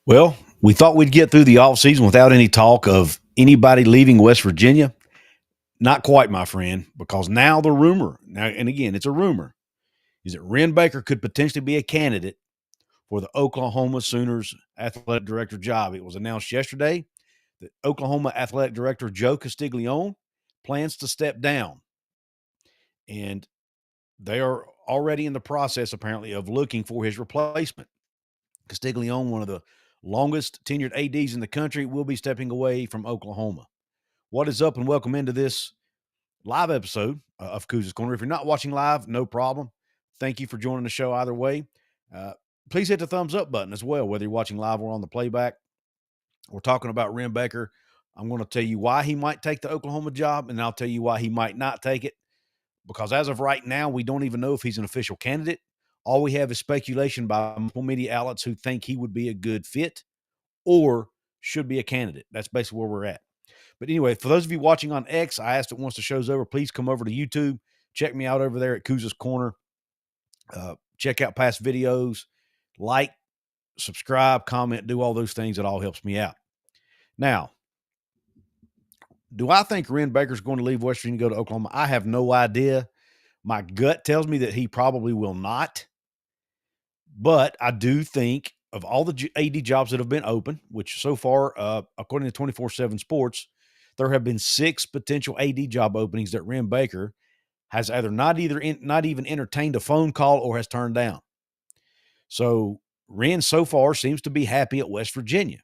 Well, we thought we'd get through the offseason without any talk of anybody leaving West Virginia. Not quite, my friend, because now the rumor, now, and again, it's a rumor, is that Wren Baker could potentially be a candidate for the Oklahoma Sooners athletic director job. It was announced yesterday that Oklahoma athletic director Joe Castiglione plans to step down. And they are already in the process, apparently, of looking for his replacement. Castiglione, one of the longest tenured ADs in the country, will be stepping away from Oklahoma. What is up, and welcome into this live episode of Couz's Corner. If you're not watching live, no problem. Thank you for joining the show either way. Please hit the thumbs up button as well, whether you're watching live or on the playback. We're talking about Wren Baker. I'm going to tell you why he might take the Oklahoma job, and I'll tell you why he might not take it. Because as of right now, we don't even know if he's an official candidate. All we have is speculation by multiple media outlets who think he would be a good fit or should be a candidate. That's basically where we're at. But anyway, for those of you watching on X, I asked that once the show's over, please come over to YouTube. Check me out over there at Couz's Corner. Check out past videos. Like, subscribe, comment, do all those things. It all helps me out. Now, do I think Wren Baker's going to leave West Virginia and go to Oklahoma? I have no idea. My gut tells me that he probably will not. But I do think of all the AD jobs that have been open, which so far, according to 24/7 Sports, there have been 6 potential AD job openings that Wren Baker has either not even entertained a phone call or has turned down. So Wren so far seems to be happy at West Virginia.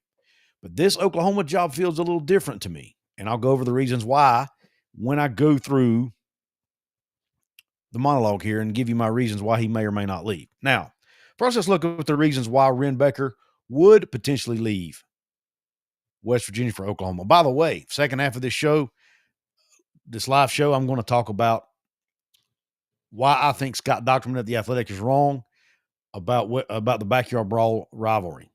But this Oklahoma job feels a little different to me. And I'll go over the reasons why when I go through the monologue here and give you my reasons why he may or may not leave. Now, first, let's look at the reasons why Wren Baker would potentially leave West Virginia for Oklahoma. By the way, second half of this show, this live show, I'm going to talk about why I think Scott Dochterman at The Athletic is wrong about the Backyard Brawl rivalry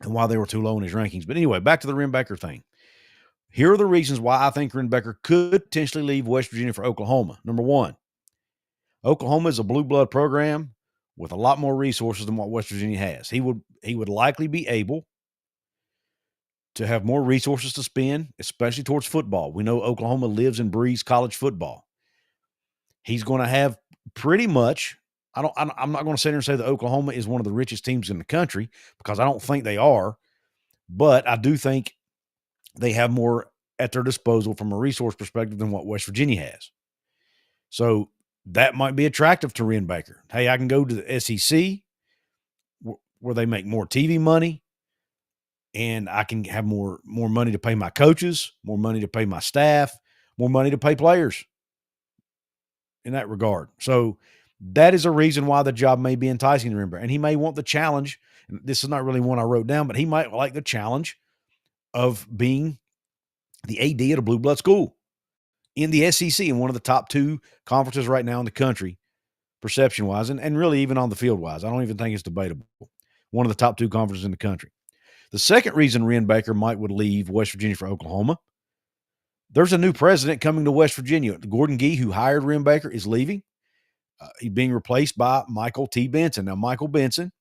and why they were too low in his rankings. But anyway, back to the Wren Baker thing. Here are the reasons why I think Wren Baker could potentially leave West Virginia for Oklahoma. Number one, Oklahoma is a blue blood program with a lot more resources than what West Virginia has. He would likely be able to have more resources to spend, especially towards football. We know Oklahoma lives and breathes college football. He's going to have pretty much, I'm not going to sit here and say that Oklahoma is one of the richest teams in the country because I don't think they are, but I do think they have more at their disposal from a resource perspective than what West Virginia has. So that might be attractive to Wren Baker. Hey, I can go to the SEC where they make more TV money, and I can have more money to pay my coaches, more money to pay my staff, more money to pay players in that regard. So that is a reason why the job may be enticing to Wren Baker. And he may want the challenge. And this is not really one I wrote down, but he might like the challenge of being the AD at a blue blood school in the SEC, in one of the top 2 conferences right now in the country, perception-wise, and really even on the field-wise. I don't even think it's debatable. One of the top 2 conferences in the country. The second reason Wren Baker would leave West Virginia for Oklahoma, there's a new president coming to West Virginia. Gordon Gee, who hired Wren Baker, is leaving. He's being replaced by Michael T. Benson. Now, Michael Benson,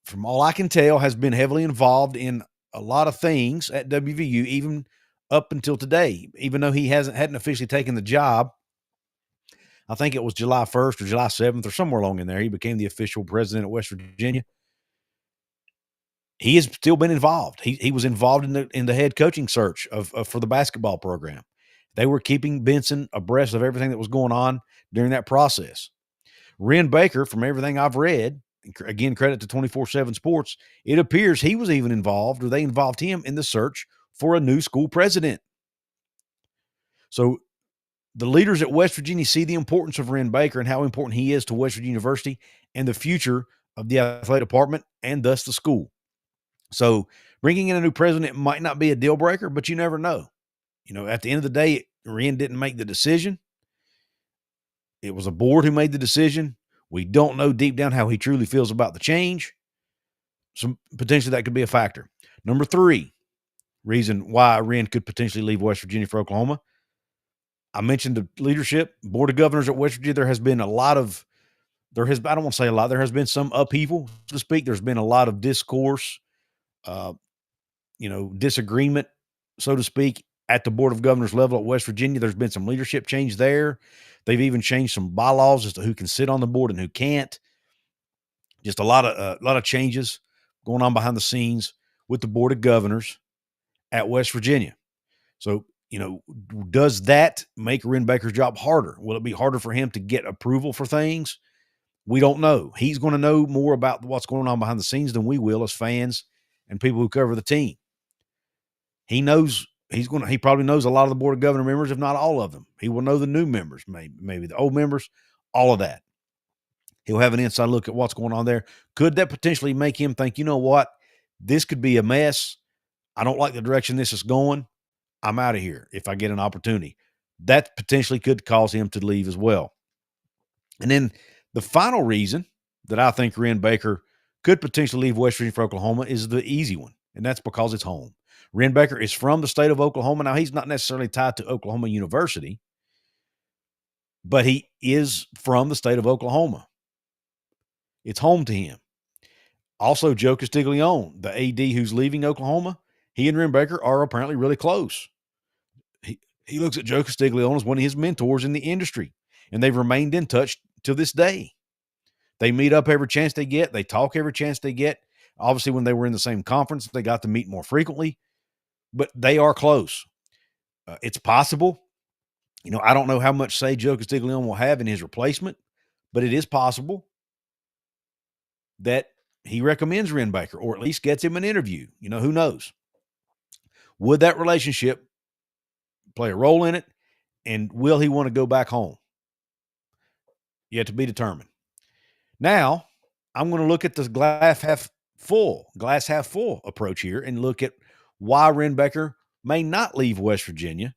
from all I can tell, has been heavily involved in a lot of things at WVU, even up until today, even though he hadn't officially taken the job. I think it was July 1st or July 7th or somewhere along in there. He became the official president of West Virginia. He has still been involved. He was involved in the head coaching search for the basketball program. They were keeping Benson abreast of everything that was going on during that process. Wren Baker, from everything I've read, again, credit to 24/7 Sports, it appears he was even involved, or they involved him in the search for a new school president. So the leaders at West Virginia see the importance of Wren Baker and how important he is to West Virginia University and the future of the athletic department and thus the school. So bringing in a new president might not be a deal breaker, but you never know. You know, at the end of the day, Wren didn't make the decision. It was a board who made the decision. We don't know deep down how he truly feels about the change. So potentially that could be a factor. Number 3 reason why Wren could potentially leave West Virginia for Oklahoma. I mentioned the leadership, board of governors at West Virginia. There has been I don't want to say a lot. There has been some upheaval, so to speak. There's been a lot of discourse uh, disagreement, so to speak, at the Board of Governors level at West Virginia. There's been some leadership change there. They've even changed some bylaws as to who can sit on the board and who can't. Just a lot of changes going on behind the scenes with the Board of Governors at West Virginia. So, does that make Wren Baker's job harder? Will it be harder for him to get approval for things? We don't know. He's going to know more about what's going on behind the scenes than we will as fans and people who cover the team. He knows he probably knows a lot of the Board of Governor members, if not all of them. He will know the new members, maybe the old members, all of that. He'll have an inside look at what's going on there. Could that potentially make him think, you know what, this could be a mess. I don't like the direction this is going. I'm out of here if I get an opportunity. That potentially could cause him to leave as well. And then the final reason that I think Wren Baker could potentially leave West Virginia for Oklahoma is the easy one, and that's because it's home. Wren Baker is from the state of Oklahoma. Now, he's not necessarily tied to Oklahoma University, but he is from the state of Oklahoma. It's home to him. Also, Joe Castiglione, the AD who's leaving Oklahoma, he and Wren Baker are apparently really close. He looks at Joe Castiglione as one of his mentors in the industry, and they've remained in touch to this day. They meet up every chance they get. They talk every chance they get. Obviously, when they were in the same conference, they got to meet more frequently, but they are close. It's possible. I don't know how much say Joe Castiglione will have in his replacement, but it is possible that he recommends Wren Baker or at least gets him an interview. Who knows? Would that relationship play a role in it? And will he want to go back home? Yet to be determined. Now, I'm going to look at the glass half full approach here and look at why Wren Baker may not leave West Virginia.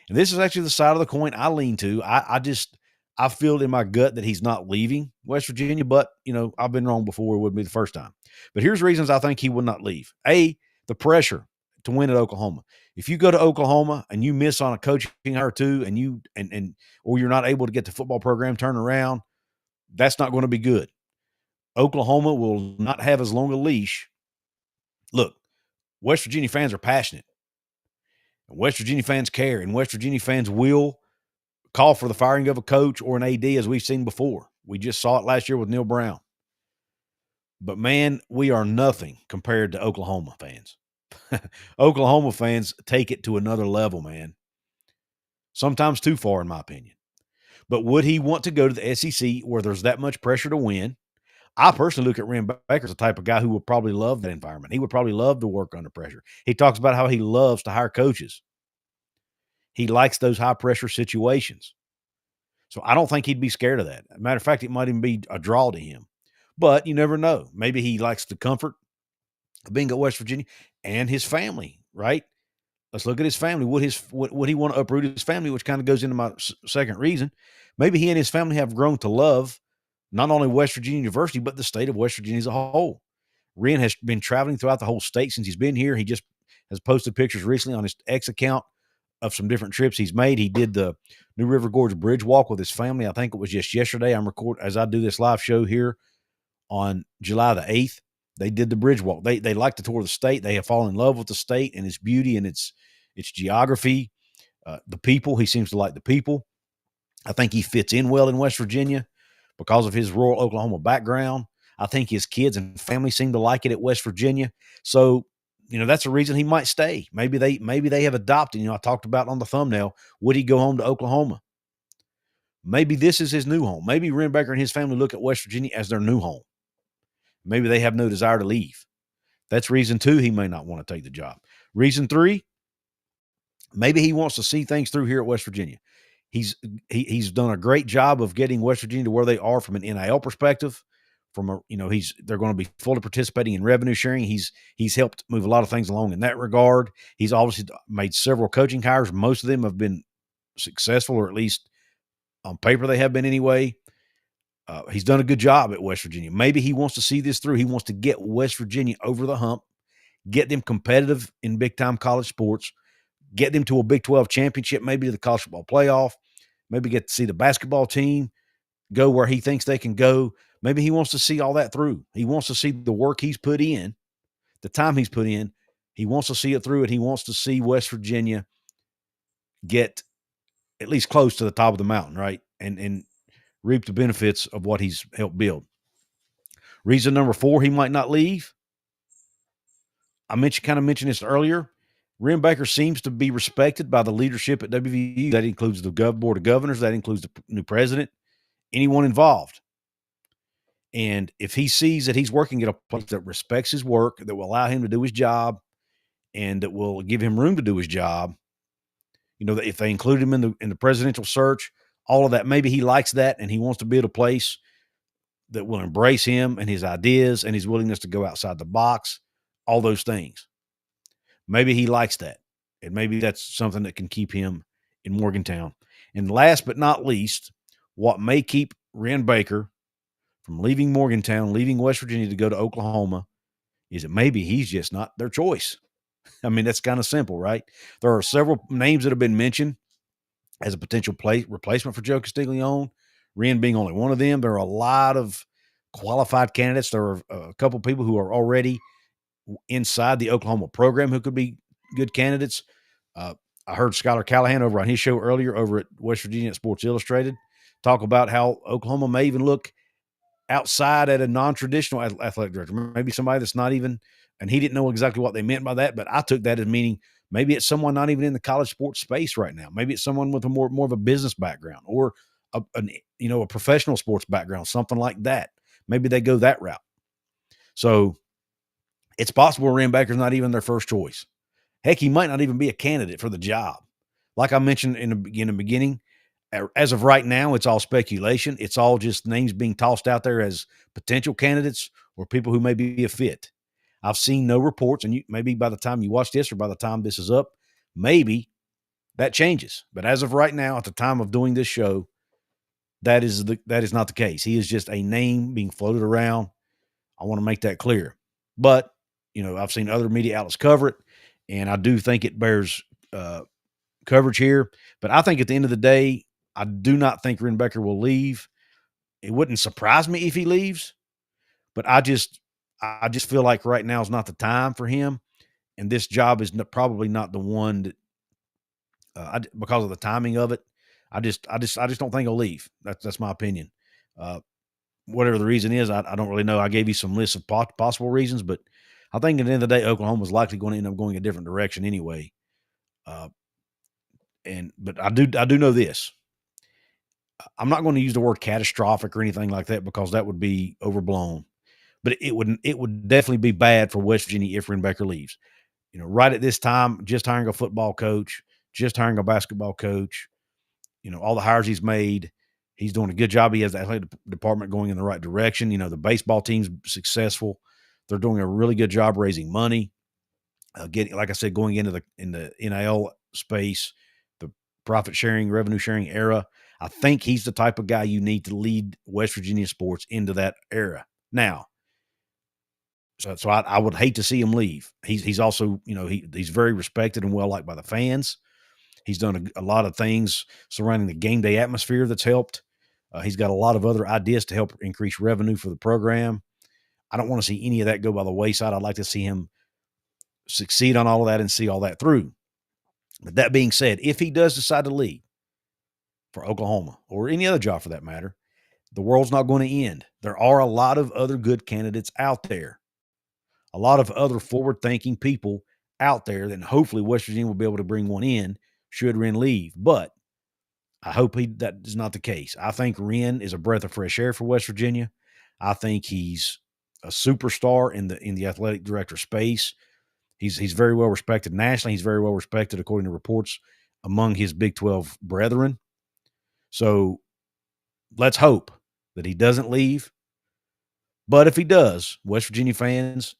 And this is actually the side of the coin I lean to. I feel in my gut that he's not leaving West Virginia, but, I've been wrong before. It wouldn't be the first time. But here's reasons I think he would not leave. A, the pressure to win at Oklahoma. If you go to Oklahoma and you miss on a coaching hire or two or you're not able to get the football program turned around, that's not going to be good. Oklahoma will not have as long a leash. Look, West Virginia fans are passionate. And West Virginia fans care, and West Virginia fans will call for the firing of a coach or an AD as we've seen before. We just saw it last year with Neil Brown. But, man, we are nothing compared to Oklahoma fans. Oklahoma fans take it to another level, man. Sometimes too far, in my opinion. But would he want to go to the SEC where there's that much pressure to win? I personally look at Wren Baker as the type of guy who would probably love that environment. He would probably love to work under pressure. He talks about how he loves to hire coaches. He likes those high-pressure situations. So I don't think he'd be scared of that. As a matter of fact, it might even be a draw to him. But you never know. Maybe he likes the comfort of being at West Virginia and his family, right? Let's look at his family. Would he want to uproot his family, which kind of goes into my second reason. Maybe he and his family have grown to love not only West Virginia University, but the state of West Virginia as a whole. Wren has been traveling throughout the whole state since he's been here. He just has posted pictures recently on his X account of some different trips he's made. He did the New River Gorge Bridge Walk with his family. I think it was just yesterday. I'm recording as I do this live show here on July the 8th. They did the bridge walk. They like to tour the state. They have fallen in love with the state and its beauty and its geography. The people, he seems to like the people. I think he fits in well in West Virginia because of his rural Oklahoma background. I think his kids and family seem to like it at West Virginia. So, that's a reason he might stay. Maybe they have adopted, I talked about on the thumbnail, would he go home to Oklahoma? Maybe this is his new home. Maybe Wren Baker and his family look at West Virginia as their new home. Maybe they have no desire to leave. That's reason 2 he may not want to take the job. Reason 3, maybe he wants to see things through here at West Virginia. He's done a great job of getting West Virginia to where they are from an NIL perspective. They're going to be fully participating in revenue sharing. He's helped move a lot of things along in that regard. He's obviously made several coaching hires. Most of them have been successful, or at least on paper they have been anyway. He's done a good job at West Virginia. Maybe he wants to see this through. He wants to get West Virginia over the hump, get them competitive in big-time college sports, get them to a Big 12 championship, maybe to the college football playoff, maybe get to see the basketball team go where he thinks they can go. Maybe he wants to see all that through. He wants to see the work he's put in, the time he's put in, he wants to see it through, and he wants to see West Virginia get at least close to the top of the mountain, right? And reap the benefits of what he's helped build. Reason number 4, he might not leave. I mentioned this earlier. Wren Baker seems to be respected by the leadership at WVU. That includes the board of governors. That includes the new president, anyone involved. And if he sees that he's working at a place that respects his work, that will allow him to do his job, and that will give him room to do his job, if they include him in the presidential search, all of that, maybe he likes that, and he wants to be at a place that will embrace him and his ideas and his willingness to go outside the box, all those things. Maybe he likes that, and maybe that's something that can keep him in Morgantown. And last but not least, what may keep Wren Baker from leaving Morgantown, leaving West Virginia to go to Oklahoma, is that maybe he's just not their choice. I mean, that's kind of simple, right? There are several names that have been mentioned as a potential replacement for Joe Castiglione, Wren being only one of them. There are a lot of qualified candidates. There are a couple people who are already inside the Oklahoma program who could be good candidates. I heard Skylar Callahan over on his show earlier over at West Virginia at Sports Illustrated talk about how Oklahoma may even look outside at a non-traditional athletic director, maybe somebody that's not even, and he didn't know exactly what they meant by that, but I took that as meaning maybe it's someone not even in the college sports space right now. Maybe it's someone with a more of a business background, or a professional sports background, something like that. Maybe they go that route. So it's possible Wren Baker's not even their first choice. Heck, he might not even be a candidate for the job. Like I mentioned in the beginning, as of right now, it's all speculation. It's all just names being tossed out there as potential candidates or people who may be a fit. I've seen no reports, and maybe by the time you watch this or by the time this is up, maybe that changes. But as of right now, at the time of doing this show, that is not the case. He is just a name being floated around. I want to make that clear. But, I've seen other media outlets cover it, and I do think it bears coverage here. But I think at the end of the day, I do not think Wren Baker will leave. It wouldn't surprise me if he leaves, but I just feel like right now is not the time for him, and this job is probably not the one that, because of the timing of it. I just don't think he'll leave. That's my opinion. Whatever the reason is, I don't really know. I gave you some lists of possible reasons, but I think at the end of the day, Oklahoma is likely going to end up going a different direction anyway. But I do know this. I'm not going to use the word catastrophic or anything like that because that would be overblown. But it would definitely be bad for West Virginia if Wren Baker leaves. Right at this time, just hiring a football coach, just hiring a basketball coach, all the hires he's made, he's doing a good job. He has the athletic department going in the right direction. The baseball team's successful. They're doing a really good job raising money. Like I said, going into the NIL space, the profit sharing, revenue sharing era. I think he's the type of guy you need to lead West Virginia sports into that era. Now, so I would hate to see him leave. He's also, he's very respected and well liked by the fans. He's done a lot of things surrounding the game day atmosphere that's helped. He's got a lot of other ideas to help increase revenue for the program. I don't want to see any of that go by the wayside. I'd like to see him succeed on all of that and see all that through. But that being said, if he does decide to leave for Oklahoma or any other job for that matter, the world's not going to end. There are a lot of other good candidates out there, a lot of other forward-thinking people out there, then hopefully West Virginia will be able to bring one in should Wren leave. But I hope that is not the case. I think Wren is a breath of fresh air for West Virginia. I think he's a superstar in the athletic director space. He's very well respected nationally. He's very well respected, according to reports, among his Big 12 brethren. So let's hope that he doesn't leave. But if he does, West Virginia fans,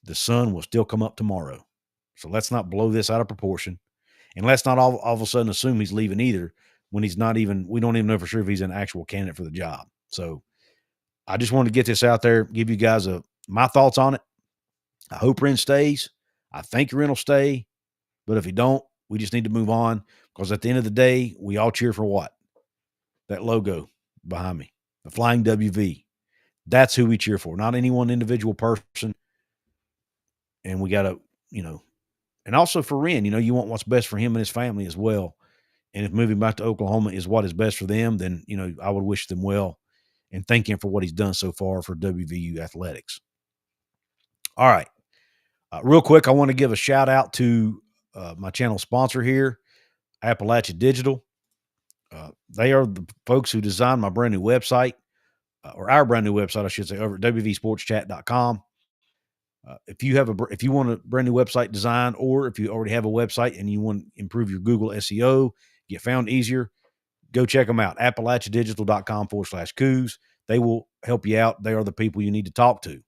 the sun will still come up tomorrow. So let's not blow this out of proportion. And let's not all of a sudden assume he's leaving either when we don't even know for sure if he's an actual candidate for the job. So I just wanted to get this out there, give you guys my thoughts on it. I hope Wren stays. I think Wren will stay. But if he don't, we just need to move on because at the end of the day, we all cheer for what? That logo behind me, the Flying WV. That's who we cheer for, not any one individual person. and we got to, and also for Wren, you want what's best for him and his family as well. And if moving back to Oklahoma is what is best for them, then, I would wish them well and thank him for what he's done so far for WVU athletics. All right. Real quick, I want to give a shout out to my channel sponsor here, Appalachia Digital. They are the folks who designed my brand new website, or our brand new website, I should say, over at wvsportschat.com. If you want a brand new website design, or if you already have a website and you want to improve your Google SEO, get found easier, go check them out. AppalachiaDigital.com/Couz. They will help you out. They are the people you need to talk to.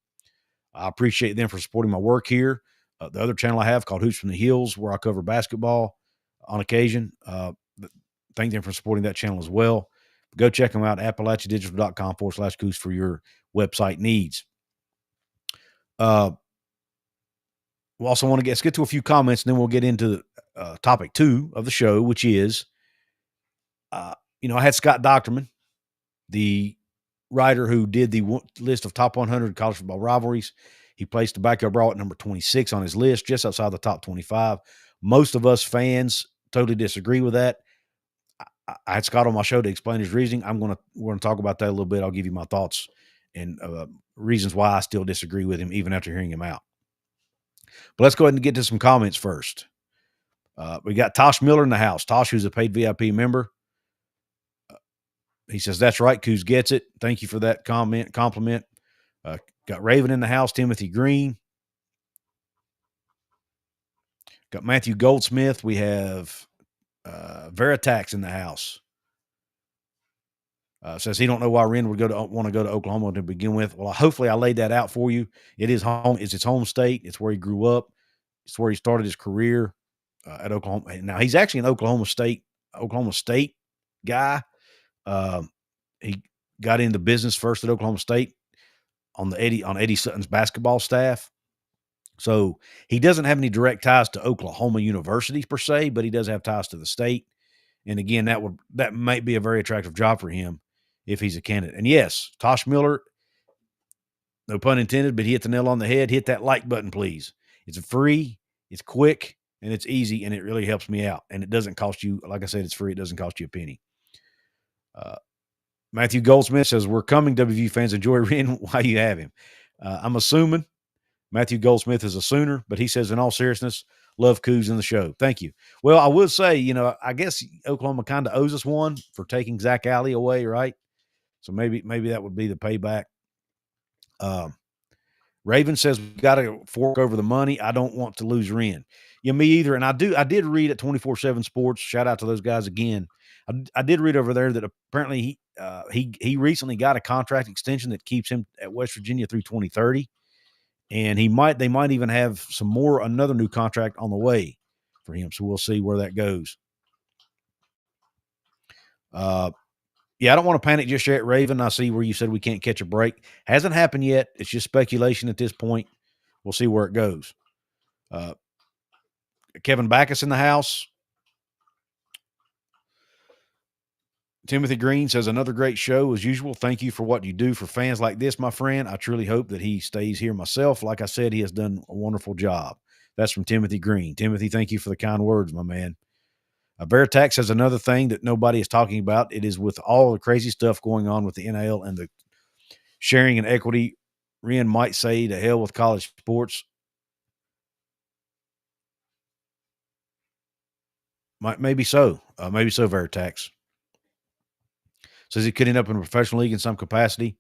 I appreciate them for supporting my work here. The other channel I have called Hoops from the Hills, where I cover basketball on occasion. Thank them for supporting that channel as well. Go check them out, AppalachiaDigital.com/Couz for your website needs. We also want to get to a few comments, and then we'll get into topic 2 of the show, which is, I had Scott Dochterman, the writer who did the list of top 100 college football rivalries. He placed the Backyard Brawl at number 26 on his list, just outside the top 25. Most of us fans totally disagree with that. I had Scott on my show to explain his reasoning. We're going to talk about that a little bit. I'll give you my thoughts and reasons why I still disagree with him, even after hearing him out. But let's go ahead and get to some comments first. We got Tosh Miller in the house. Tosh, who's a paid VIP member. He says, that's right, Couz gets it. Thank you for that compliment. Got Raven in the house, Timothy Green. Got Matthew Goldsmith. We have Veritax in the house. Says he don't know why Wren would want to go to Oklahoma to begin with. Well, hopefully I laid that out for you. It is home. It's his home state. It's where he grew up. It's where he started his career at Oklahoma. Now he's actually an Oklahoma State guy. He got into business first at Oklahoma State on Eddie Sutton's basketball staff. So he doesn't have any direct ties to Oklahoma University per se, but he does have ties to the state. And again, that might be a very attractive job for him if he's a candidate. And yes, Tosh Miller, no pun intended, but he hit the nail on the head. Hit that like button, please. It's free, it's quick, and it's easy, and it really helps me out. And it doesn't cost you, like I said, it's free. It doesn't cost you a penny. Matthew Goldsmith says, we're coming, WVU fans. Enjoy Wren while you have him. I'm assuming Matthew Goldsmith is a Sooner, but he says, in all seriousness, love Couz in the show. Thank you. Well, I would say, I guess Oklahoma kind of owes us one for taking Zach Alley away, right? So maybe that would be the payback. Raven says, we got to fork over the money. I don't want to lose Wren. Yeah, me either. And I did read at 24/7 Sports. Shout out to those guys again. I did read over there that apparently he recently got a contract extension that keeps him at West Virginia through 2030. And they might even have another new contract on the way for him. So we'll see where that goes. Yeah, I don't want to panic just yet, Raven. I see where you said we can't catch a break. Hasn't happened yet. It's just speculation at this point. We'll see where it goes. Kevin Backus in the house. Timothy Green says, another great show as usual. Thank you for what you do for fans like this, my friend. I truly hope that he stays here myself. Like I said, he has done a wonderful job. That's from Timothy Green. Timothy, thank you for the kind words, my man. Veritax has another thing that nobody is talking about. It is with all the crazy stuff going on with the NIL and the sharing and equity. Wren might say to hell with college sports. Maybe so. Veritax. Says he could end up in a professional league in some capacity.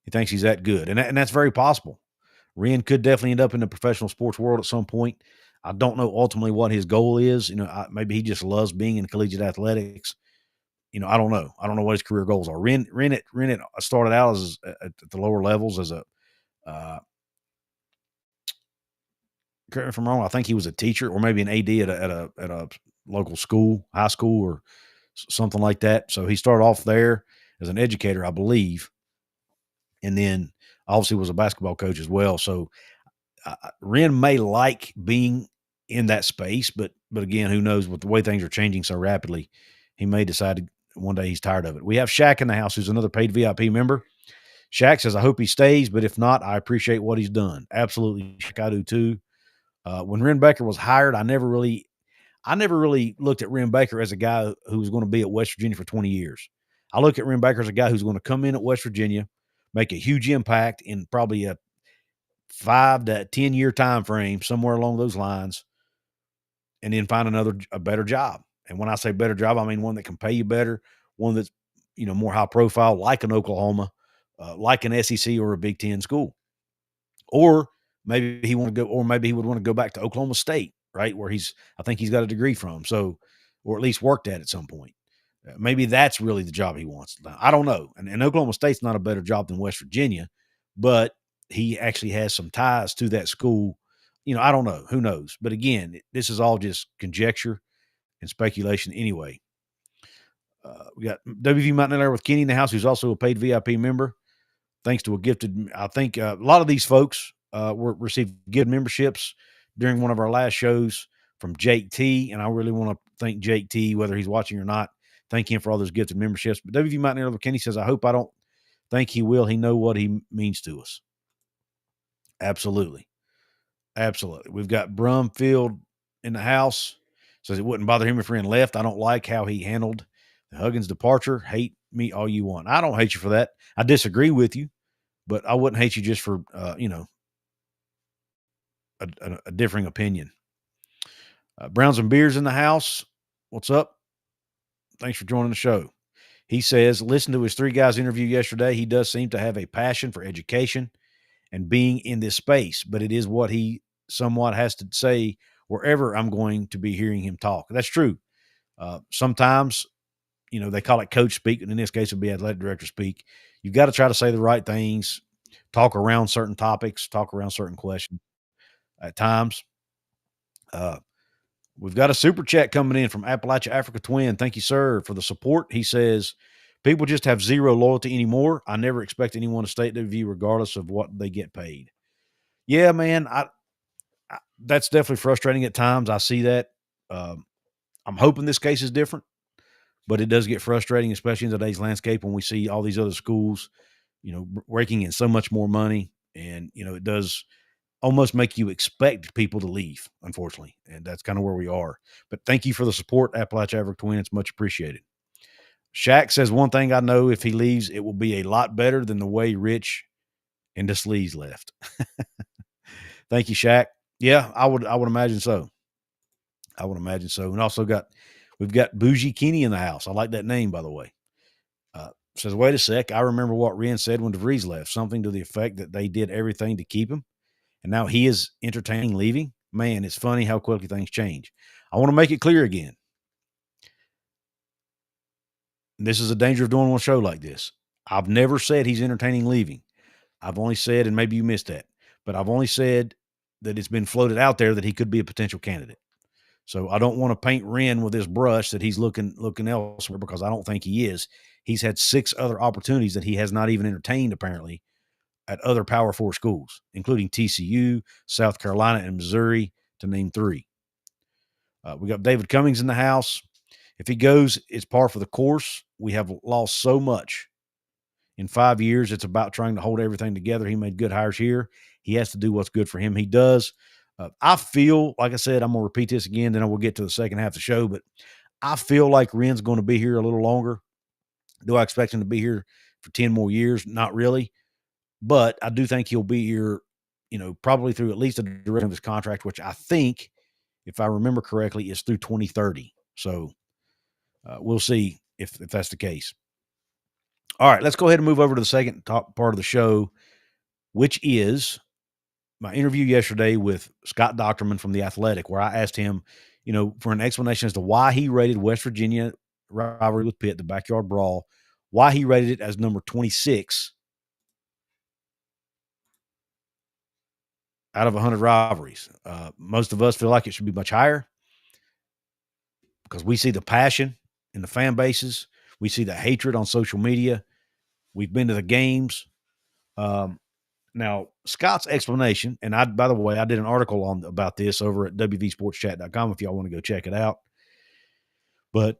He thinks he's that good. And that's very possible. Wren could definitely end up in the professional sports world at some point. I don't know ultimately what his goal is. Maybe he just loves being in collegiate athletics. I don't know. I don't know what his career goals are. Wren started out at the lower levels as a correct me if I'm wrong, I think he was a teacher or maybe an AD at a local school, high school or something like that. So he started off there as an educator, I believe, and then obviously was a basketball coach as well. So Wren may like being in that space, but again, who knows? With the way things are changing so rapidly, he may decide one day he's tired of it. We have Shaq in the house, who's another paid VIP member. Shaq says, I hope he stays, but if not, I appreciate what he's done. Absolutely, Shaq, I do too. When Wren Baker was hired, I never really looked at Wren Baker as a guy who was going to be at West Virginia for 20 years. I look at Wren Baker as a guy who's going to come in at West Virginia, make a huge impact in probably a 5 to 10 year time frame, somewhere along those lines, and then find a better job. And when I say better job, I mean one that can pay you better, one that's more high profile, like an Oklahoma, like an SEC or a Big Ten school. Or maybe he want to go, or maybe he would want to go back to Oklahoma State, right, where I think he's got a degree from, so, or at least worked at some point. Maybe that's really the job he wants. I don't know. And Oklahoma State's not a better job than West Virginia, but he actually has some ties to that school. I don't know. Who knows? But again, this is all just conjecture and speculation anyway. We got WVU Mountain Air with Kenny in the house, who's also a paid VIP member. Thanks to a gifted, I think a lot of these folks received gift memberships during one of our last shows from Jake T. And I really want to thank Jake T, whether he's watching or not. Thank him for all those gifted memberships. But WVU Mountain Air with Kenny says, I hope I don't think he will. He know what he means to us. Absolutely. Absolutely. We've got Brumfield in the house. Says it wouldn't bother him if Wren left. I don't like how he handled the Huggins departure. Hate me all you want. I don't hate you for that. I disagree with you, but I wouldn't hate you just for, a differing opinion. Browns and Beers in the house. What's up? Thanks for joining the show. He says, listen to his 3 guys interview yesterday. He does seem to have a passion for education and being in this space, but it is what he somewhat has to say wherever I'm going to be hearing him talk. That's true. Sometimes, they call it coach speak, and in this case, it would be athletic director speak. You've got to try to say the right things, talk around certain topics, talk around certain questions at times. We've got a super chat coming in from Appalachia Africa Twin. Thank you, sir, for the support. He says, people just have zero loyalty anymore. I never expect anyone to stay at WVU regardless of what they get paid. Yeah, man, I that's definitely frustrating at times. I see that. I'm hoping this case is different, but it does get frustrating, especially in today's landscape when we see all these other schools, raking in so much more money. And, it does almost make you expect people to leave, unfortunately. And that's kind of where we are. But thank you for the support, Appalachia Africa Twin. It's much appreciated. Shaq says, one thing I know, if he leaves, it will be a lot better than the way Rich and the Sleaze left. Thank you, Shaq. Yeah, I would imagine so. I would imagine so. And also we've got Bougie Kenny in the house. I like that name, by the way. Says, wait a sec. I remember what Wren said when DeVries left, something to the effect that they did everything to keep him. And now he is entertaining leaving. Man, it's funny how quickly things change. I want to make it clear again. This is a danger of doing one show like this. I've never said he's entertaining leaving. I've only said, and maybe you missed that, but I've only said that it's been floated out there that he could be a potential candidate. So I don't want to paint Wren with this brush that he's looking elsewhere, because I don't think he is. He's had 6 other opportunities that he has not even entertained, apparently, at other Power 4 schools, including TCU, South Carolina, and Missouri, to name 3. We got David Cummings in the house. If he goes, it's par for the course. We have lost so much in 5 years. It's about trying to hold everything together. He made good hires here. He has to do what's good for him. He does. I feel, like I said, I'm going to repeat this again, then I will get to the second half of the show, but I feel like Wren's going to be here a little longer. Do I expect him to be here for 10 more years? Not really. But I do think he'll be here, probably through at least the duration of his contract, which I think, if I remember correctly, is through 2030. So we'll see if that's the case. All right, let's go ahead and move over to the second top part of the show, which is my interview yesterday with Scott Dochterman from The Athletic, where I asked him, for an explanation as to why he rated West Virginia rivalry with Pitt, the Backyard Brawl, why he rated it as number 26 out of 100 rivalries. Most of us feel like it should be much higher because we see the passion in the fan bases. We see the hatred on social media. We've been to the games. Now, Scott's explanation, and by the way, I did an article about this over at wvsportschat.com if y'all want to go check it out. But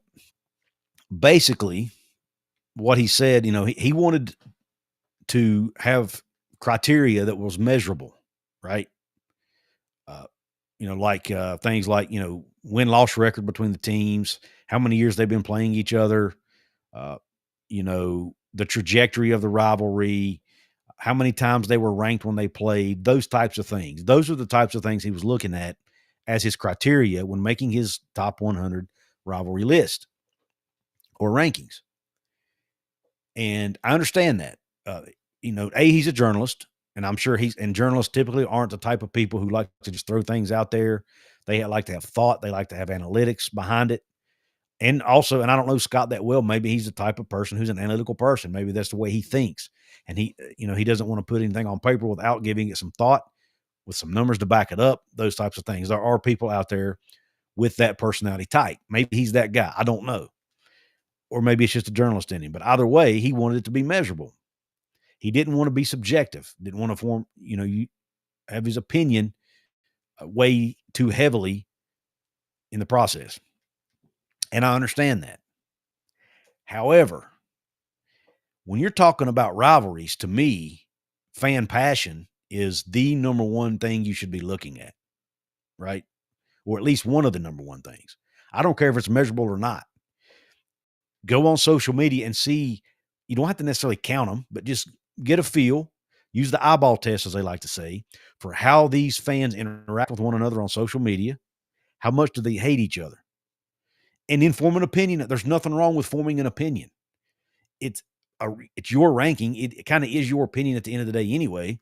basically, what he said, he wanted to have criteria that was measurable, right? like things like, win-loss record between the teams, how many years they've been playing each other, uh, the trajectory of the rivalry, how many times they were ranked when they played, those types of things. Those are the types of things he was looking at as his criteria when making his top 100 rivalry list or rankings. And I understand that. He's a journalist, and I'm sure and journalists typically aren't the type of people who like to just throw things out there. They like to have thought. They like to have analytics behind it. And also, and I don't know Scott that well, maybe he's the type of person who's an analytical person. Maybe that's the way he thinks. And he doesn't want to put anything on paper without giving it some thought with some numbers to back it up, those types of things. There are people out there with that personality type. Maybe he's that guy. I don't know. Or maybe it's just a journalist in him. But either way, he wanted it to be measurable. He didn't want to be subjective. Didn't want to form, you have his opinion weigh too heavily in the process. And I understand that. However, when you're talking about rivalries, to me, fan passion is the number one thing you should be looking at, right? Or at least one of the number one things. I don't care if it's measurable or not. Go on social media and see. You don't have to necessarily count them, but just get a feel, use the eyeball test, as they like to say, for how these fans interact with one another on social media. How much do they hate each other? And then form an opinion. There's nothing wrong with forming an opinion. It's your ranking. It kind of is your opinion at the end of the day anyway.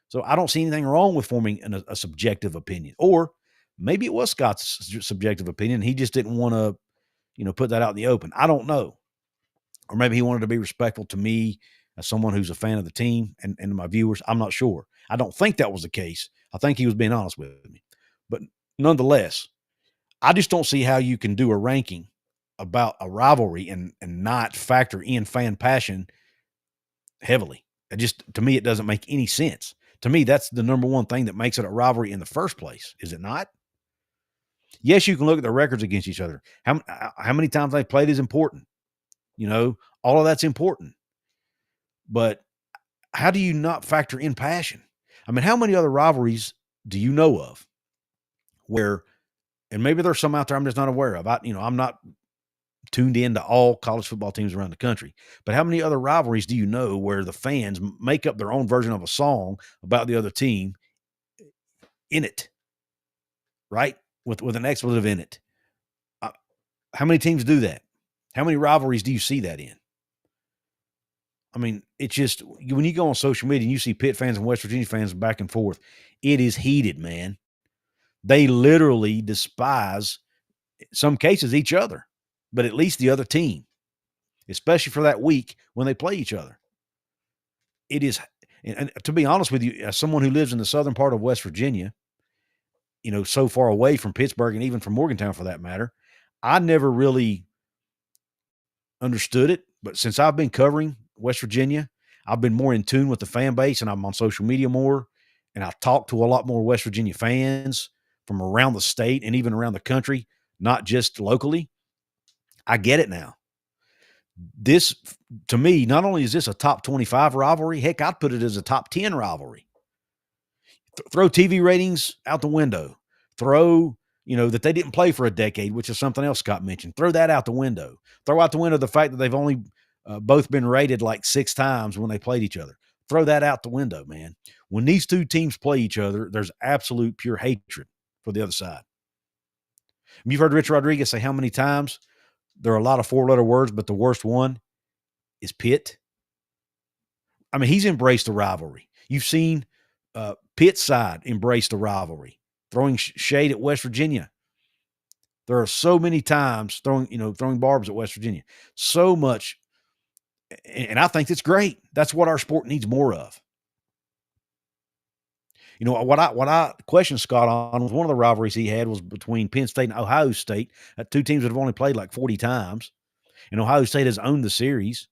So I don't see anything wrong with forming a subjective opinion. Or maybe it was Scott's subjective opinion. He just didn't want to, put that out in the open. I don't know. Or maybe he wanted to be respectful to me as someone who's a fan of the team and my viewers. I'm not sure. I don't think that was the case. I think he was being honest with me. But nonetheless, I just don't see how you can do a ranking about a rivalry and not factor in fan passion heavily. To me, it doesn't make any sense. To me, that's the number one thing that makes it a rivalry in the first place. Is it not? Yes, you can look at the records against each other. How many times they played is important. All of that's important. But how do you not factor in passion? I mean, how many other rivalries do you know of where, and maybe there's some out there I'm just not aware of. I'm not tuned into all college football teams around the country, but how many other rivalries do you know where the fans make up their own version of a song about the other team in it, right? With an expletive in it. How many teams do that? How many rivalries do you see that in? I mean, it's just, when you go on social media and you see Pitt fans and West Virginia fans back and forth, it is heated, man. They literally despise, in some cases, each other, but at least the other team, especially for that week when they play each other. It is, and to be honest with you, as someone who lives in the southern part of West Virginia, so far away from Pittsburgh and even from Morgantown for that matter, I never really understood it. But since I've been covering West Virginia, I've been more in tune with the fan base, and I'm on social media more, and I talk to a lot more West Virginia fans from around the state and even around the country, not just locally. I get it now. This, to me, not only is this a top 25 rivalry, heck, I'd put it as a top 10 rivalry. Throw TV ratings out the window. Throw, that they didn't play for a decade, which is something else Scott mentioned. Throw that out the window. Throw out the window the fact that they've only both been rated like 6 times when they played each other. Throw that out the window, man. When these two teams play each other, there's absolute pure hatred for the other side. You've heard Rich Rodriguez say how many times there are a lot of 4-letter words, but the worst one is Pitt. I mean, he's embraced the rivalry. You've seen Pitt's side embrace the rivalry, throwing shade at West Virginia. There are so many times throwing barbs at West Virginia. So much, and I think it's great. That's what our sport needs more of. What I questioned Scott on was one of the rivalries he had was between Penn State and Ohio State, two teams that have only played like 40 times, and Ohio State has owned the series,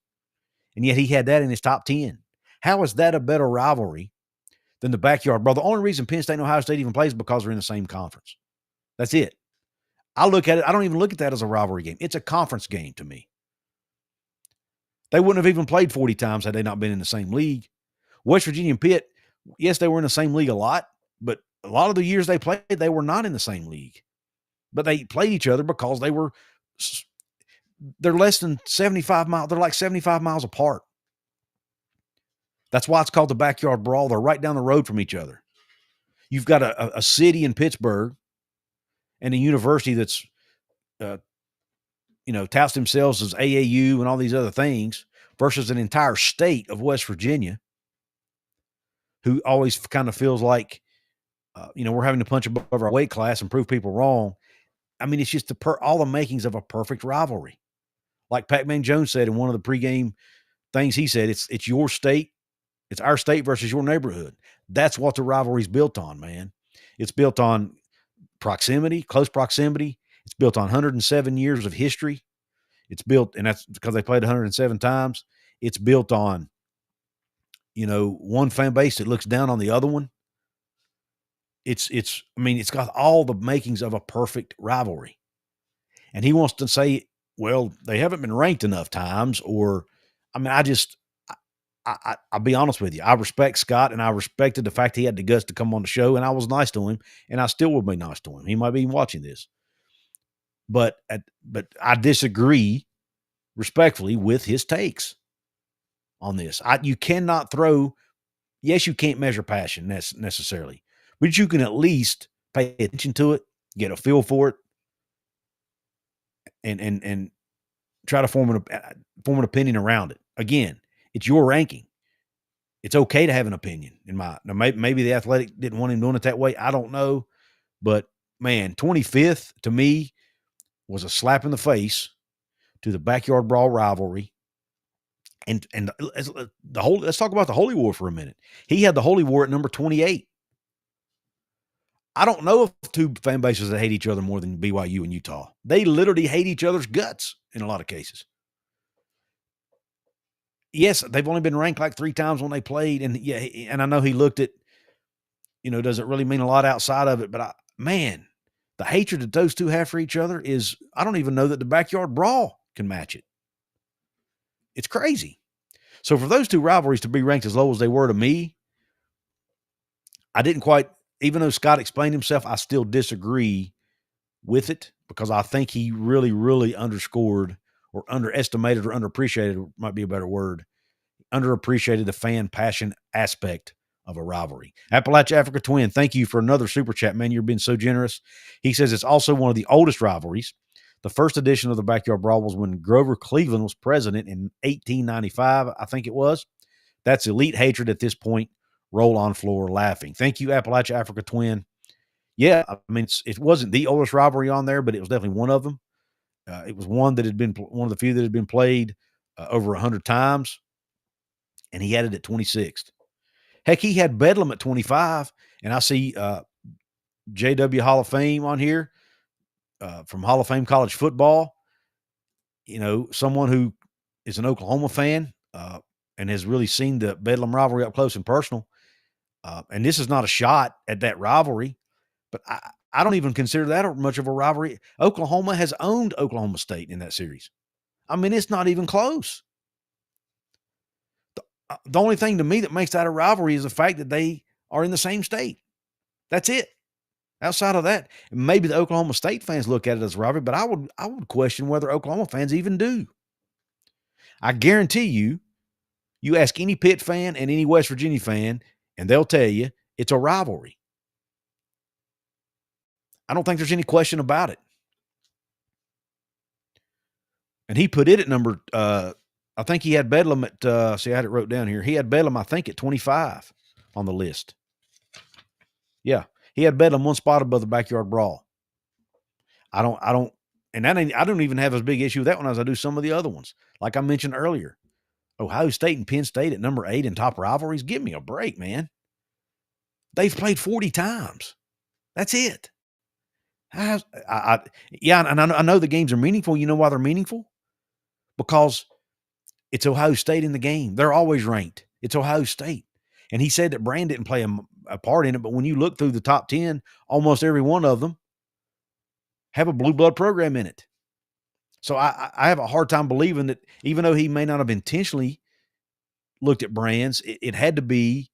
and yet he had that in his top 10. How is that a better rivalry than the Backyard Brawl? The only reason Penn State and Ohio State even plays is because they're in the same conference. That's it. I look at it, I don't even look at that as a rivalry game. It's a conference game to me. They wouldn't have even played 40 times had they not been in the same league. West Virginia and Pitt, yes, they were in the same league a lot, but a lot of the years they played, they were not in the same league, but they played each other because they're less than 75 miles. They're like 75 miles apart. That's why it's called the Backyard Brawl. They're right down the road from each other. You've got a city in Pittsburgh and a university that's, touts themselves as AAU and all these other things versus an entire state of West Virginia who always kind of feels like, we're having to punch above our weight class and prove people wrong. I mean, it's just all the makings of a perfect rivalry. Like Pac-Man Jones said in one of the pregame things, he said, it's your state. It's our state versus your neighborhood. That's what the rivalry's built on, man. It's built on proximity, close proximity. It's built on 107 years of history. It's built, and that's because they played 107 times. It's built on, one fan base that looks down on the other one. It's got all the makings of a perfect rivalry. And he wants to say, well, they haven't been ranked enough times, or, I'll be honest with you. I respect Scott, and I respected the fact he had the guts to come on the show, and I was nice to him, and I still will be nice to him. He might be watching this. But I disagree respectfully with his takes on this. You cannot throw, yes, you can't measure passion necessarily, but you can at least pay attention to it, get a feel for it, and try to form an opinion around it. Again, it's your ranking. It's okay to have an opinion. Maybe the Athletic didn't want him doing it that way. I don't know, but man, 25th to me was a slap in the face to the Backyard Brawl rivalry. And let's talk about the Holy War for a minute. He had the Holy War at number 28. I don't know of two fan bases that hate each other more than BYU and Utah. They literally hate each other's guts in a lot of cases. Yes, they've only been ranked like 3 times when they played. And yeah, and I know he looked at, does it really mean a lot outside of it? But the hatred that those two have for each other is, I don't even know that the Backyard Brawl can match it. It's crazy. So for those two rivalries to be ranked as low as they were to me, I didn't quite, even though Scott explained himself, I still disagree with it because I think he really, really underscored or underestimated or underappreciated, might be a better word, underappreciated the fan passion aspect of a rivalry. Appalachia Africa Twin, thank you for another super chat, man. You're being so generous. He says it's also one of the oldest rivalries. The first edition of the Backyard Brawl was when Grover Cleveland was president in 1895, I think it was. That's elite hatred at this point. Roll on floor laughing. Thank you, Appalachia Africa Twin. Yeah, it wasn't the oldest rivalry on there, but it was definitely one of them. It was one that had been one of the few that had been played over 100 times, and he had it at 26th. Heck, he had Bedlam at 25, and I see JW Hall of Fame on here from Hall of Fame College Football. Someone who is an Oklahoma fan and has really seen the Bedlam rivalry up close and personal. And this is not a shot at that rivalry, but I don't even consider that much of a rivalry. Oklahoma has owned Oklahoma State in that series. It's not even close. The only thing to me that makes that a rivalry is the fact that they are in the same state. That's it. Outside of that, maybe the Oklahoma State fans look at it as a rivalry, but I would question whether Oklahoma fans even do. I guarantee you ask any Pitt fan and any West Virginia fan, and they'll tell you it's a rivalry. I don't think there's any question about it. And he put it at number, I think he had Bedlam at, I had it wrote down here. He had Bedlam, I think, at 25 on the list. Yeah. He had Bedlam one spot above the Backyard Brawl. I don't even have as big issue with that one as I do some of the other ones. Like I mentioned earlier, Ohio State and Penn State at number 8 in top rivalries. Give me a break, man. They've played 40 times. That's it. And I know the games are meaningful. You know why they're meaningful? Because it's Ohio State in the game. They're always ranked. It's Ohio State. And he said that Brand didn't play a part in it, but when you look through the top 10, almost every one of them have a blue blood program in it. So I have a hard time believing that even though he may not have intentionally looked at Brands, it had to be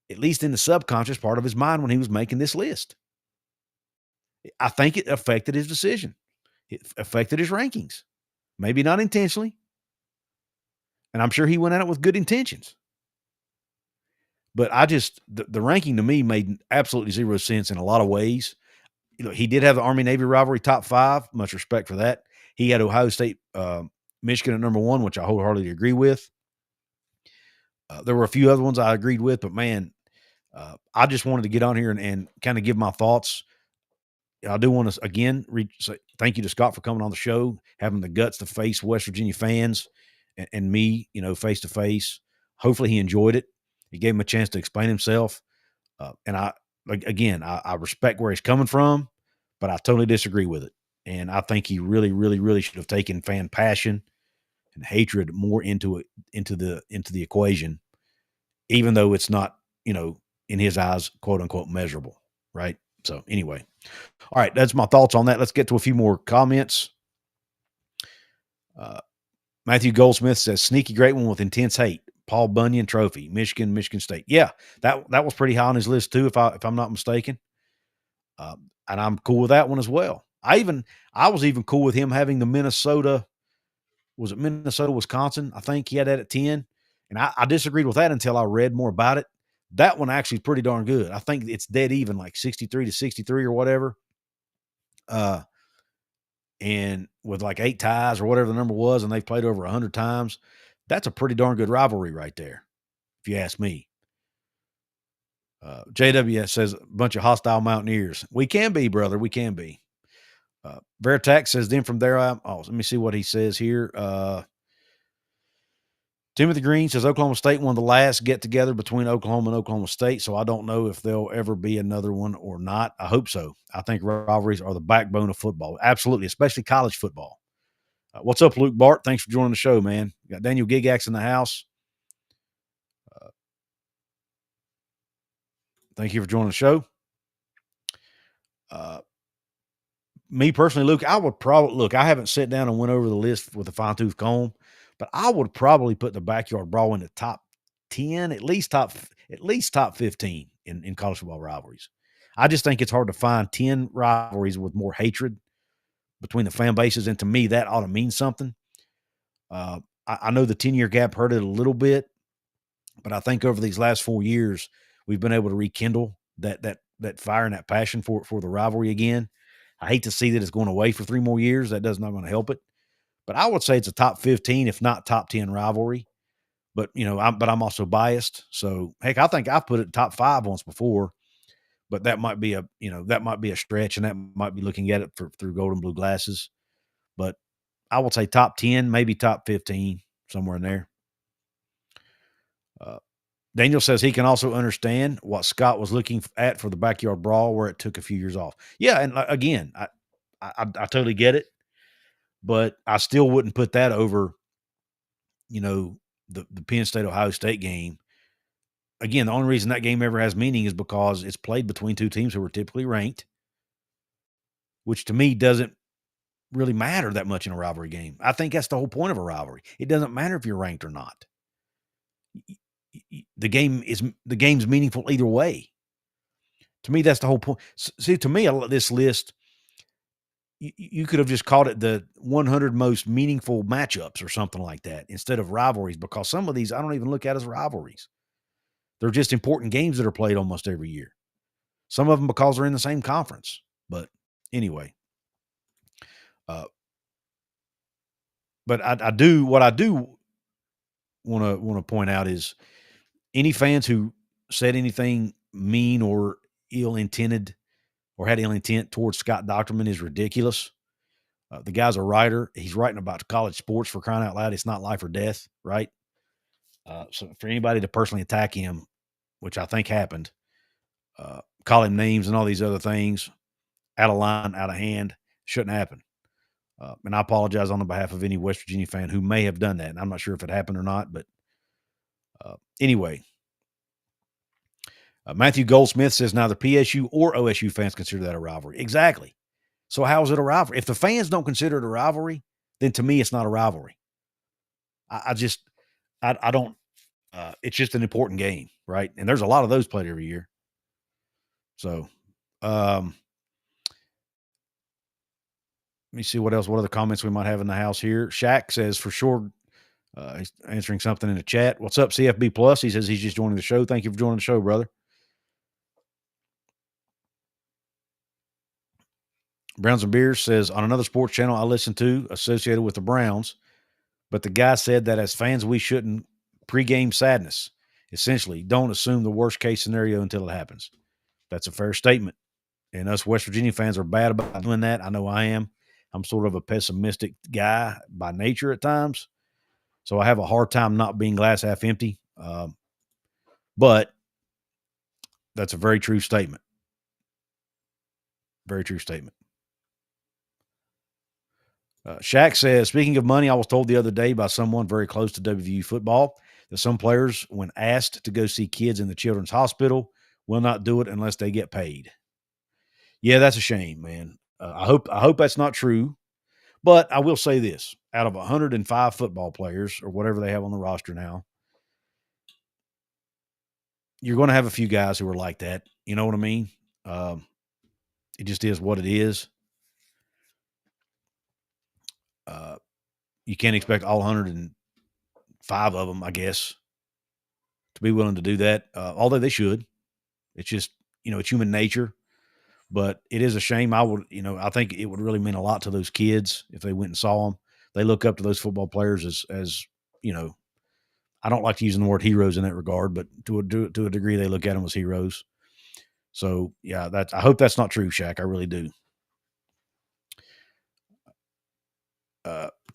at least in the subconscious part of his mind when he was making this list. I think it affected his decision. It affected his rankings. Maybe not intentionally. And I'm sure he went at it with good intentions. But the ranking to me made absolutely zero sense in a lot of ways. He did have the Army-Navy rivalry top 5. Much respect for that. He had Ohio State, Michigan at number 1, which I wholeheartedly agree with. There were a few other ones I agreed with, but man, I just wanted to get on here and kind of give my thoughts. I do want to, again, say thank you to Scott for coming on the show, having the guts to face West Virginia fans and me, face to face. Hopefully he enjoyed it. It gave him a chance to explain himself. And I respect where he's coming from, but I totally disagree with it. And I think he really, really, really should have taken fan passion and hatred more into the equation, even though it's not, in his eyes, quote unquote, measurable. Right. So anyway, all right, that's my thoughts on that. Let's get to a few more comments. Matthew Goldsmith says, sneaky great one with intense hate. Paul Bunyan Trophy, Michigan State. Yeah, that was pretty high on his list too, if I'm not mistaken. And I'm cool with that one as well. I was even cool with him having the Minnesota, Wisconsin? I think he had that at 10. And I disagreed with that until I read more about it. That one actually is pretty darn good. I think it's dead even, like 63-63 or whatever. And with like 8 ties or whatever the number was, and they've played over 100 times, that's a pretty darn good rivalry right there, if you ask me. JWS says, a bunch of hostile Mountaineers. We can be, brother. We can be. Veritax says, then from there, let me see what he says here. Timothy Green says, Oklahoma State won the last get-together between Oklahoma and Oklahoma State, so I don't know if there'll ever be another one or not. I hope so. I think rivalries are the backbone of football. Absolutely, especially college football. What's up, Luke Bart? Thanks for joining the show, man. Got Daniel Gigax in the house. Thank you for joining the show. Me personally, Luke, I would probably I haven't sat down and went over the list with a fine-tooth comb, but I would probably put the Backyard Brawl in the top 10, at least top 15 in college football rivalries. I just think it's hard to find 10 rivalries with more hatred between the fan bases, and to me, that ought to mean something. I know the 10-year gap hurt it a little bit, but I think over these last 4 years, we've been able to rekindle that fire and that passion for the rivalry again. I hate to see that it's going away for 3 more years. That does not going to help it. But I would say it's a top 15, if not top 10 rivalry. But, I'm also biased. So, heck, I think I've put it top 5 once before. But that might be a stretch, and that might be looking at it through gold and blue glasses. But I would say top 10, maybe top 15, somewhere in there. Daniel says he can also understand what Scott was looking at for the Backyard Brawl, where it took a few years off. Yeah, and again, I totally get it, but I still wouldn't put that over, the Penn State Ohio State game. Again, the only reason that game ever has meaning is because it's played between 2 teams who are typically ranked, which to me doesn't really matter that much in a rivalry game. I think that's the whole point of a rivalry. It doesn't matter if you're ranked or not. The game's meaningful either way. To me, that's the whole point. See, to me, this list, you could have just called it the 100 most meaningful matchups or something like that instead of rivalries, because some of these I don't even look at as rivalries. They're just important games that are played almost every year. Some of them because they're in the same conference. But anyway, but I do want to point out is any fans who said anything mean or ill-intended or had ill intent towards Scott Dochterman is ridiculous. The guy's a writer. He's writing about college sports, for crying out loud. It's not life or death, right? So for anybody to personally attack him, which I think happened, call him names and all these other things, out of line, out of hand, shouldn't happen. And I apologize on the behalf of any West Virginia fan who may have done that. And I'm not sure if it happened or not, but anyway. Matthew Goldsmith says neither PSU or OSU fans consider that a rivalry. Exactly. So how is it a rivalry? If the fans don't consider it a rivalry, then to me it's not a rivalry. I don't It's just an important game, right? And there's a lot of those played every year. So, let me see what else. What other comments we might have in the house here? Shaq says for sure. He's answering something in the chat. What's up, CFB Plus? He says he's just joining the show. Thank you for joining the show, brother. Browns and Beers says on another sports channel I listen to associated with the Browns, but the guy said that as fans we shouldn't pregame sadness. Essentially, don't assume the worst case scenario until it happens. That's a fair statement. And us West Virginia fans are bad about doing that. I know I am. I'm sort of a pessimistic guy by nature at times. So I have a hard time not being glass half empty. But that's a very true statement. Very true statement. Shaq says, speaking of money, I was told the other day by someone very close to WVU football that some players, when asked to go see kids in the children's hospital, will not do it unless they get paid. Yeah, that's a shame, man. I hope that's not true. But I will say this: out of 105 football players or whatever they have on the roster now, you're going to have a few guys who are like that. You know what I mean? It just is what it is. You can't expect all 105 of them, I guess, to be willing to do that. Although they should. It's just, it's human nature. But it is a shame. I think it would really mean a lot to those kids if they went and saw them. They look up to those football players as I don't like using the word heroes in that regard, but to a degree, they look at them as heroes. So yeah, I hope that's not true, Shaq. I really do.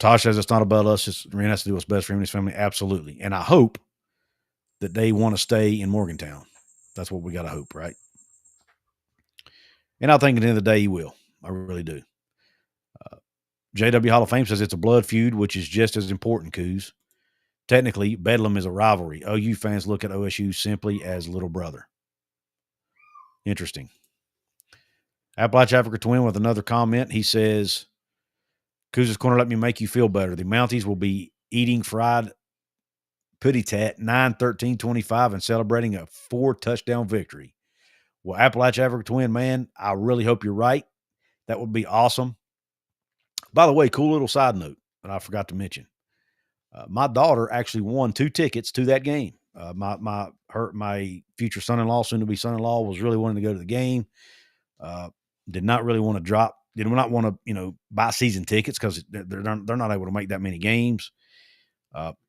Tosh says it's not about us. Ren has to do what's best for him and his family. Absolutely. And I hope that they want to stay in Morgantown. That's what we got to hope, right? And I think at the end of the day, he will. I really do. JW Hall of Fame says it's a blood feud, which is just as important, Couz. Technically, Bedlam is a rivalry. OU fans look at OSU simply as little brother. Interesting. Appalachia Africa Twin with another comment. He says, Couz's Corner, let me make you feel better. The Mounties will be eating fried putty tat 9-13-25 and celebrating a 4-touchdown victory. Well, Appalachia Africa Twin, man, I really hope you're right. That would be awesome. By the way, cool little side note that I forgot to mention. My daughter actually won 2 tickets to that game. My future son-in-law, soon-to-be son-in-law, was really wanting to go to the game. Did not really want to did not want to, buy season tickets because they're not able to make that many games.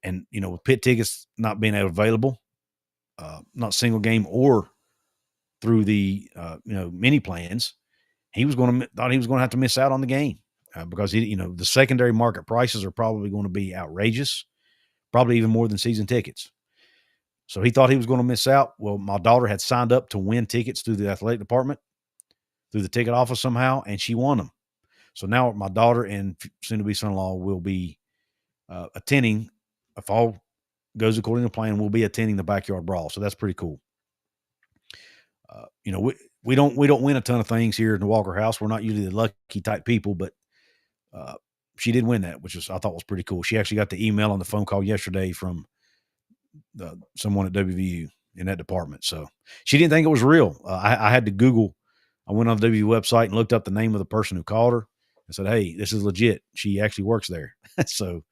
And, with pit tickets not being available, not single game or through the, mini plans, thought he was going to have to miss out on the game because the secondary market prices are probably going to be outrageous, probably even more than season tickets. So he thought he was going to miss out. Well, my daughter had signed up to win tickets through the athletic department, through the ticket office somehow, and she won them. So now my daughter and soon-to-be son-in-law will be attending, if all goes according to plan, we'll be attending the Backyard Brawl. So that's pretty cool. We don't win a ton of things here in the Walker House. We're not usually the lucky type people, but she did win that, which I thought was pretty cool. She actually got the email on the phone call yesterday from someone at WVU in that department. So she didn't think it was real. I had to Google. I went on the WVU website and looked up the name of the person who called her and said, hey, this is legit. She actually works there. So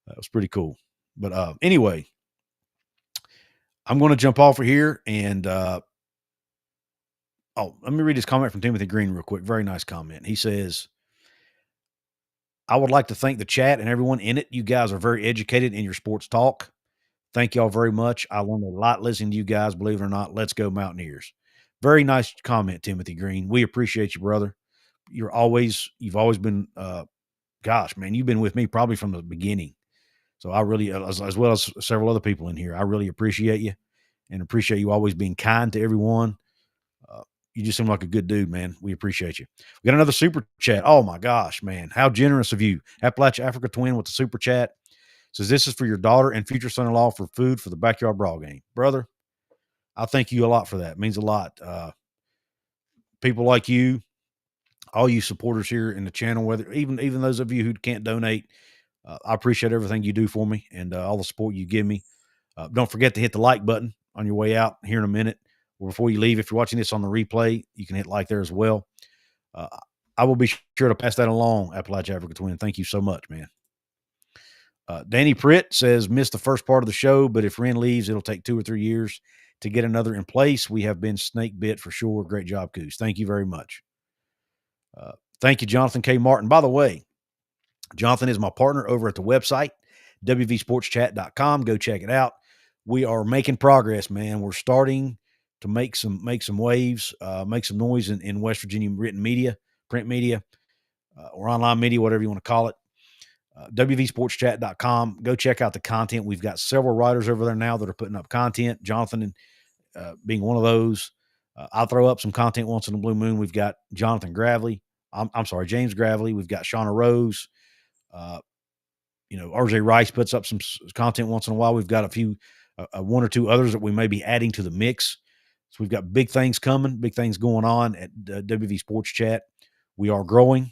that was pretty cool. But anyway, I'm going to jump off of here and let me read this comment from Timothy Green real quick. Very nice comment. He says, I would like to thank the chat and everyone in it. You guys are very educated in your sports talk. Thank y'all very much. I learned a lot listening to you guys, believe it or not. Let's go Mountaineers. Very nice comment, Timothy Green. We appreciate you, brother. You've always been, gosh, man, you've been with me probably from the beginning. So I really, as well as several other people in here, I really appreciate you and appreciate you always being kind to everyone. You just seem like a good dude, man. We appreciate you. We got another super chat. Oh my gosh, man. How generous of you. Appalachia Africa Twin with the super chat. Says this is for your daughter and future son-in-law for food for the Backyard Brawl game. Brother, I thank you a lot for that. It means a lot. People like you, all you supporters here in the channel, whether even those of you who can't donate, I appreciate everything you do for me and all the support you give me. Don't forget to hit the like button on your way out here in a minute or before you leave. If you're watching this on the replay, you can hit like there as well. I will be sure to pass that along, Appalachia Africa Twin. Thank you so much, man. Danny Pritt says, missed the first part of the show, but if Wren leaves, it'll take 2 or 3 years to get another in place. We have been snake bit for sure. Great job, Couz. Thank you very much. Thank you, Jonathan K. Martin. By the way, Jonathan is my partner over at the website, wvsportschat.com. Go check it out. We are making progress, man. We're starting to make some waves, make some noise in West Virginia written media, print media, or online media, whatever you want to call it. wvsportschat.com. Go check out the content. We've got several writers over there now that are putting up content. Jonathan being one of those. I'll throw up some content once in a blue moon. We've got Jonathan Gravely. James Gravely. We've got Shauna Rose. RJ Rice puts up some content once in a while. We've got a few, one or two others that we may be adding to the mix. So we've got big things coming, big things going on at WV Sports Chat. We are growing.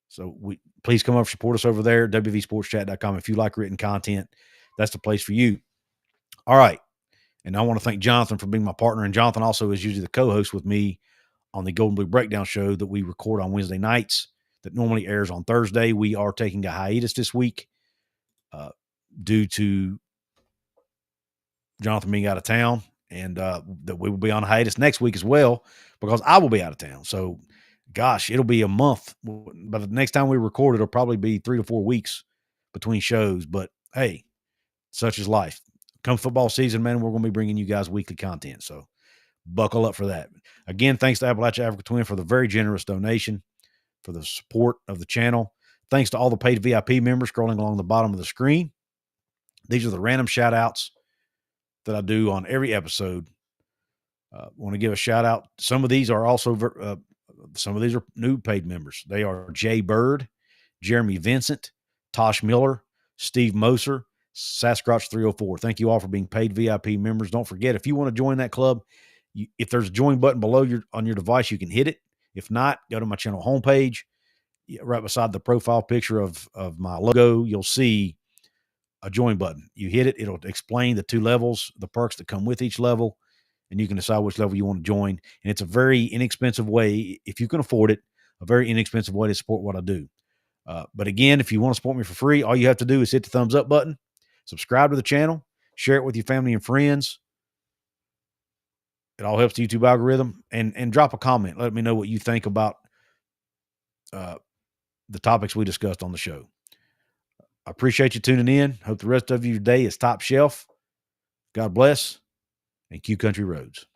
So please come up, support us over there, wvsportschat.com. If you like written content, that's the place for you. All right. And I want to thank Jonathan for being my partner. And Jonathan also is usually the co-host with me on the Golden Blue Breakdown show that we record on Wednesday nights that normally airs on Thursday. We are taking a hiatus this week due to Jonathan being out of town, and that we will be on hiatus next week as well because I will be out of town. So, gosh, it'll be a month. By the next time we record, it'll probably be 3 to 4 weeks between shows. But, hey, such is life. Come football season, man, we're going to be bringing you guys weekly content. So, buckle up for that. Again, thanks to Appalachia Africa Twin for the very generous donation, for the support of the channel. Thanks to all the paid VIP members scrolling along the bottom of the screen. These are the random shout outs that I do on every episode. Want to give a shout out. Some of these are also, some of these are new paid members. They are Jay Bird, Jeremy Vincent, Tosh Miller, Steve Moser, Sasquatch 304. Thank you all for being paid VIP members. Don't forget, if you want to join that club, if there's a join button below on your device, you can hit it. If not, go to my channel homepage. Right beside the profile picture of my logo, you'll see a join button. You hit it, it'll explain the 2 levels, the perks that come with each level, and you can decide which level you want to join. And it's a very inexpensive way, if you can afford it, a very inexpensive way to support what I do. But again, if you want to support me for free, all you have to do is hit the thumbs up button, subscribe to the channel, share it with your family and friends. It all helps the YouTube algorithm. And drop a comment. Let me know what you think about the topics we discussed on the show. I appreciate you tuning in. Hope the rest of your day is top shelf. God bless, and Q Country Roads.